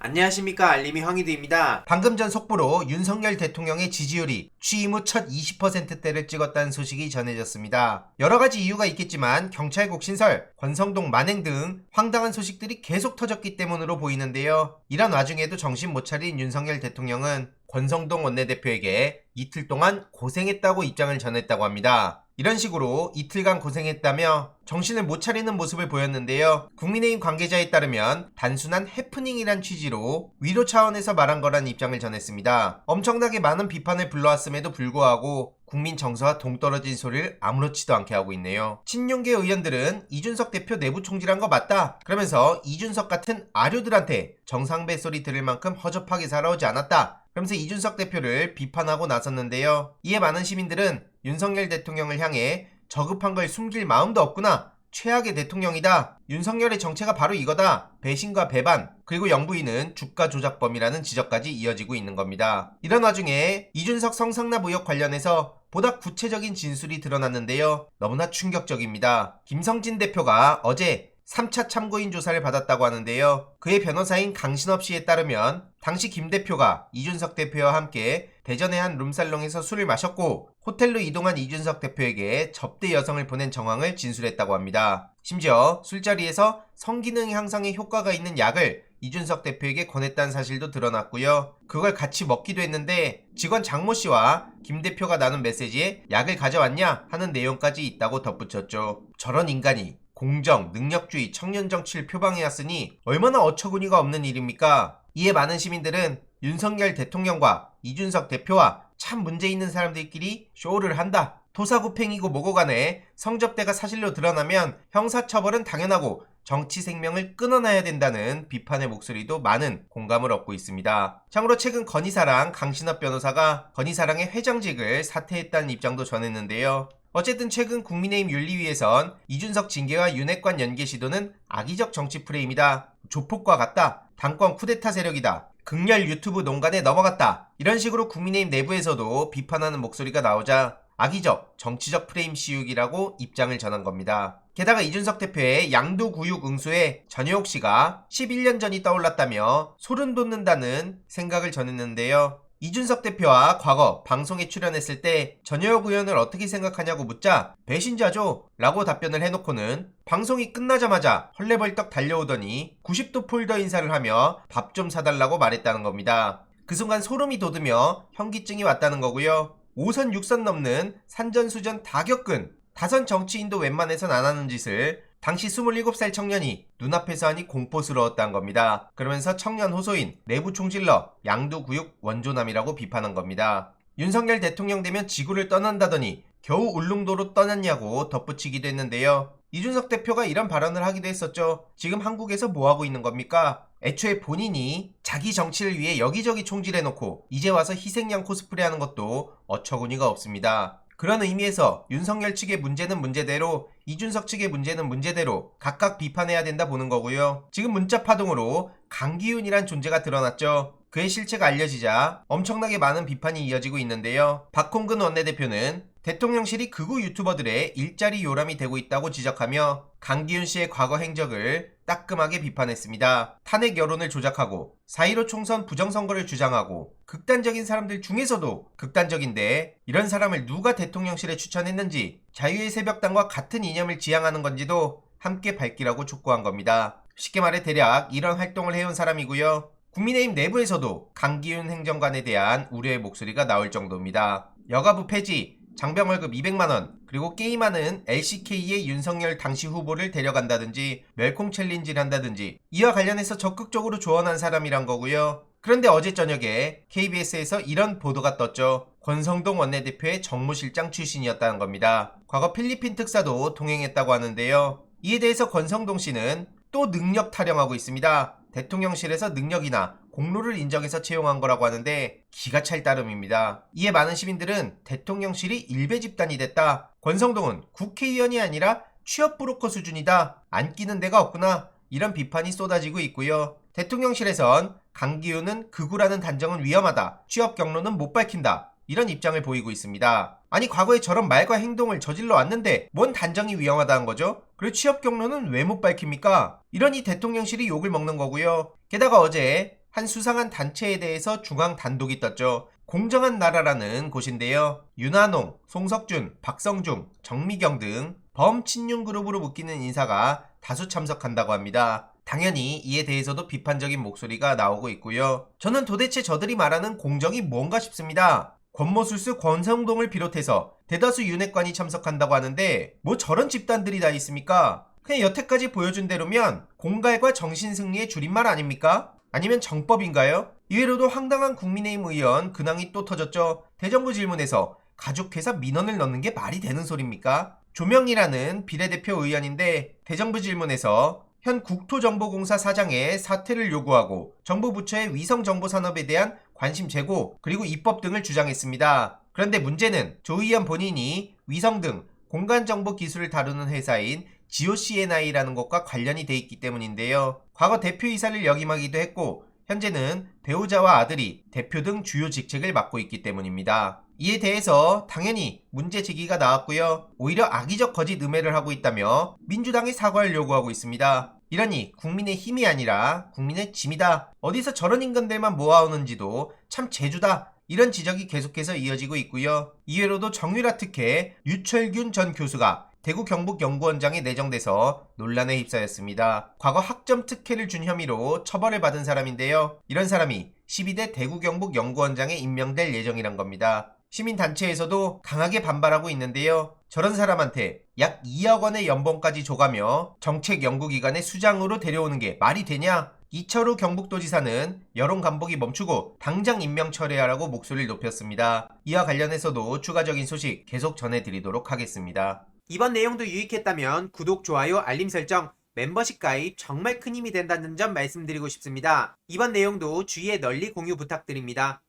안녕하십니까, 알림이 황희두입니다. 방금 전 속보로 윤석열 대통령의 지지율이 취임 후 첫 20%대를 찍었다는 소식이 전해졌습니다. 여러가지 이유가 있겠지만 경찰국 신설, 권성동 만행 등 황당한 소식들이 계속 터졌기 때문으로 보이는데요. 이런 와중에도 정신 못 차린 윤석열 대통령은 권성동 원내대표에게 이틀 동안 고생했다고 입장을 전했다고 합니다. 이런 식으로 이틀간 고생했다며 정신을 못 차리는 모습을 보였는데요. 국민의힘 관계자에 따르면 단순한 해프닝이란 취지로 위로 차원에서 말한 거란 입장을 전했습니다. 엄청나게 많은 비판을 불러왔음에도 불구하고 국민 정서와 동떨어진 소리를 아무렇지도 않게 하고 있네요. 친윤계 의원들은 이준석 대표 내부 총질한 거 맞다, 그러면서 이준석 같은 아류들한테 정상배 소리 들을 만큼 허접하게 살아오지 않았다, 그러면서 이준석 대표를 비판하고 나섰는데요. 이에 많은 시민들은 윤석열 대통령을 향해 저급한 걸 숨길 마음도 없구나, 최악의 대통령이다, 윤석열의 정체가 바로 이거다, 배신과 배반, 그리고 영부인은 주가 조작범이라는 지적까지 이어지고 있는 겁니다. 이런 와중에 이준석 성상납 의혹 관련해서 보다 구체적인 진술이 드러났는데요. 너무나 충격적입니다. 김성진 대표가 어제 3차 참고인 조사를 받았다고 하는데요. 그의 변호사인 강신업 씨에 따르면 당시 김 대표가 이준석 대표와 함께 대전의 한 룸살롱에서 술을 마셨고 호텔로 이동한 이준석 대표에게 접대 여성을 보낸 정황을 진술했다고 합니다. 심지어 술자리에서 성기능 향상에 효과가 있는 약을 이준석 대표에게 권했다는 사실도 드러났고요. 그걸 같이 먹기도 했는데 직원 장모 씨와 김 대표가 나눈 메시지에 약을 가져왔냐 하는 내용까지 있다고 덧붙였죠. 저런 인간이 공정, 능력주의, 청년 정치를 표방해왔으니 얼마나 어처구니가 없는 일입니까? 이에 많은 시민들은 윤석열 대통령과 이준석 대표와 참 문제 있는 사람들끼리 쇼를 한다, 토사구팽이고 뭐고 간에 성접대가 사실로 드러나면 형사처벌은 당연하고 정치 생명을 끊어놔야 된다는 비판의 목소리도 많은 공감을 얻고 있습니다. 참고로 최근 건희사랑 강신업 변호사가 건희사랑의 회장직을 사퇴했다는 입장도 전했는데요. 어쨌든 최근 국민의힘 윤리위에선 이준석 징계와 윤핵관 연계 시도는 악의적 정치 프레임이다, 조폭과 같다, 당권 쿠데타 세력이다, 극렬 유튜브 농간에 넘어갔다, 이런 식으로 국민의힘 내부에서도 비판하는 목소리가 나오자 악의적 정치적 프레임 씌우기라고 입장을 전한 겁니다. 게다가 이준석 대표의 양두구육 응수에 전효옥 씨가 11년 전이 떠올랐다며 소름 돋는다는 생각을 전했는데요. 이준석 대표와 과거 방송에 출연했을 때 전효옥 의원을 어떻게 생각하냐고 묻자 배신자죠 라고 답변을 해놓고는 방송이 끝나자마자 헐레벌떡 달려오더니 90도 폴더 인사를 하며 밥 좀 사달라고 말했다는 겁니다. 그 순간 소름이 돋으며 현기증이 왔다는 거고요. 5선 6선 넘는 산전수전 다 겪은 다선 정치인도 웬만해선 안 하는 짓을 당시 27살 청년이 눈앞에서 하니 공포스러웠다는 겁니다. 그러면서 청년 호소인 내부 총질러 양두구육 원조남이라고 비판한 겁니다. 윤석열 대통령 되면 지구를 떠난다더니 겨우 울릉도로 떠났냐고 덧붙이기도 했는데요. 이준석 대표가 이런 발언을 하기도 했었죠. 지금 한국에서 뭐하고 있는 겁니까? 애초에 본인이 자기 정치를 위해 여기저기 총질해놓고 이제 와서 희생양 코스프레하는 것도 어처구니가 없습니다. 그런 의미에서 윤석열 측의 문제는 문제대로, 이준석 측의 문제는 문제대로 각각 비판해야 된다 보는 거고요. 지금 문자 파동으로 강기훈이란 존재가 드러났죠. 그의 실체가 알려지자 엄청나게 많은 비판이 이어지고 있는데요. 박홍근 원내대표는 대통령실이 극우 유튜버들의 일자리 요람이 되고 있다고 지적하며 강기훈 씨의 과거 행적을 따끔하게 비판했습니다. 탄핵 여론을 조작하고 4.15 총선 부정선거를 주장하고 극단적인 사람들 중에서도 극단적인데 이런 사람을 누가 대통령실에 추천했는지, 자유의 새벽당과 같은 이념을 지향하는 건지도 함께 밝히라고 촉구한 겁니다. 쉽게 말해 대략 이런 활동을 해온 사람이고요. 국민의힘 내부에서도 강기훈 행정관에 대한 우려의 목소리가 나올 정도입니다. 여가부 폐지, 장병 월급 200만원, 그리고 게임하는 LCK의 윤석열 당시 후보를 데려간다든지 멸콩 챌린지를 한다든지 이와 관련해서 적극적으로 조언한 사람이란 거고요. 그런데 어제 저녁에 KBS에서 이런 보도가 떴죠. 권성동 원내대표의 정무실장 출신이었다는 겁니다. 과거 필리핀 특사도 동행했다고 하는데요. 이에 대해서 권성동 씨는 또 능력 타령하고 있습니다. 대통령실에서 능력이나 공로를 인정해서 채용한 거라고 하는데 기가 찰 따름입니다. 이에 많은 시민들은 대통령실이 일베 집단이 됐다, 권성동은 국회의원이 아니라 취업 브로커 수준이다, 안 끼는 데가 없구나, 이런 비판이 쏟아지고 있고요. 대통령실에선 강기훈은 극우라는 단정은 위험하다, 취업 경로는 못 밝힌다, 이런 입장을 보이고 있습니다. 아니 과거에 저런 말과 행동을 저질러 왔는데 뭔 단정이 위험하다는 거죠? 그리고 취업 경로는 왜 못 밝힙니까? 이러니 대통령실이 욕을 먹는 거고요. 게다가 어제 한 수상한 단체에 대해서 중앙 단독이 떴죠. 공정한 나라라는 곳인데요. 윤한홍, 송석준, 박성중, 정미경 등 범친윤 그룹으로 묶이는 인사가 다수 참석한다고 합니다. 당연히 이에 대해서도 비판적인 목소리가 나오고 있고요. 저는 도대체 저들이 말하는 공정이 뭔가 싶습니다. 권모술수 권성동을 비롯해서 대다수 윤핵관이 참석한다고 하는데 뭐 저런 집단들이 다 있습니까? 그냥 여태까지 보여준 대로면 공갈과 정신승리의 줄임말 아닙니까? 아니면 정법인가요? 이외로도 황당한 국민의힘 의원 근황이 또 터졌죠. 대정부 질문에서 가족회사 민원을 넣는 게 말이 되는 소리입니까? 조명이라는 비례대표 의원인데 대정부 질문에서 현 국토정보공사 사장의 사퇴를 요구하고 정부 부처의 위성정보산업에 대한 관심 제고 그리고 입법 등을 주장했습니다. 그런데 문제는 조 의원 본인이 위성 등 공간정보 기술을 다루는 회사인 GOCNI라는 것과 관련이 돼 있기 때문인데요. 과거 대표이사를 역임하기도 했고 현재는 배우자와 아들이 대표 등 주요 직책을 맡고 있기 때문입니다. 이에 대해서 당연히 문제 제기가 나왔고요. 오히려 악의적 거짓 음해를 하고 있다며 민주당이 사과를 요구하고 있습니다. 이러니 국민의 힘이 아니라 국민의 짐이다. 어디서 저런 인간들만 모아오는지도 참 재주다. 이런 지적이 계속해서 이어지고 있고요. 이외로도 정유라 특혜 유철균 전 교수가 대구 경북연구원장에 내정돼서 논란에 휩싸였습니다. 과거 학점 특혜를 준 혐의로 처벌을 받은 사람인데요. 이런 사람이 12대 대구 경북연구원장에 임명될 예정이란 겁니다. 시민단체에서도 강하게 반발하고 있는데요. 저런 사람한테 약 2억 원의 연봉까지 줘가며 정책연구기관의 수장으로 데려오는 게 말이 되냐? 이철우 경북도지사는 여론 감독이 멈추고 당장 임명 철회하라고 목소리를 높였습니다. 이와 관련해서도 추가적인 소식 계속 전해드리도록 하겠습니다. 이번 내용도 유익했다면 구독, 좋아요, 알림 설정, 멤버십 가입 정말 큰 힘이 된다는 점 말씀드리고 싶습니다. 이번 내용도 주위에 널리 공유 부탁드립니다.